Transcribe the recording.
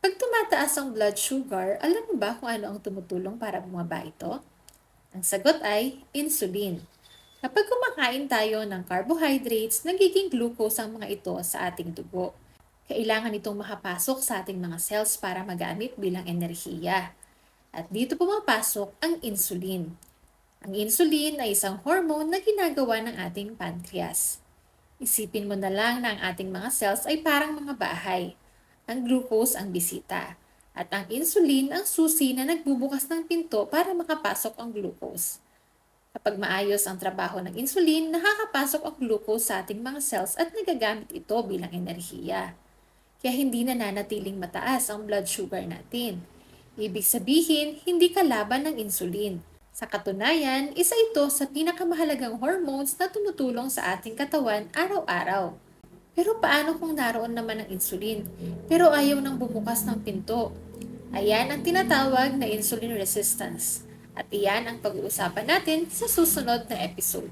Pag tumataas ang blood sugar, alam mo ba kung ano ang tumutulong para bumaba ito? Ang sagot ay insulin. Kapag kumakain tayo ng carbohydrates, nagiging glucose ang mga ito sa ating dugo. Kailangan itong makapasok sa ating mga cells para magamit bilang enerhiya. At dito pumapasok ang insulin. Ang insulin ay isang hormone na ginagawa ng ating pancreas. Isipin mo na lang na ang ating mga cells ay parang mga bahay. Ang glucose ang bisita. At ang insulin ang susi na nagbubukas ng pinto para makapasok ang glucose. Kapag maayos ang trabaho ng insulin, nakakapasok ang glucose sa ating mga cells at nagagamit ito bilang enerhiya. Kaya hindi nananatiling mataas ang blood sugar natin. Ibig sabihin, hindi kalaban ng insulin. Sa katunayan, isa ito sa pinakamahalagang hormones na tumutulong sa ating katawan araw-araw. Pero paano kung naroon naman ang insulin, pero ayaw nang bumukas ng pinto? Ayan ang tinatawag na insulin resistance. At iyan ang pag-uusapan natin sa susunod na episode.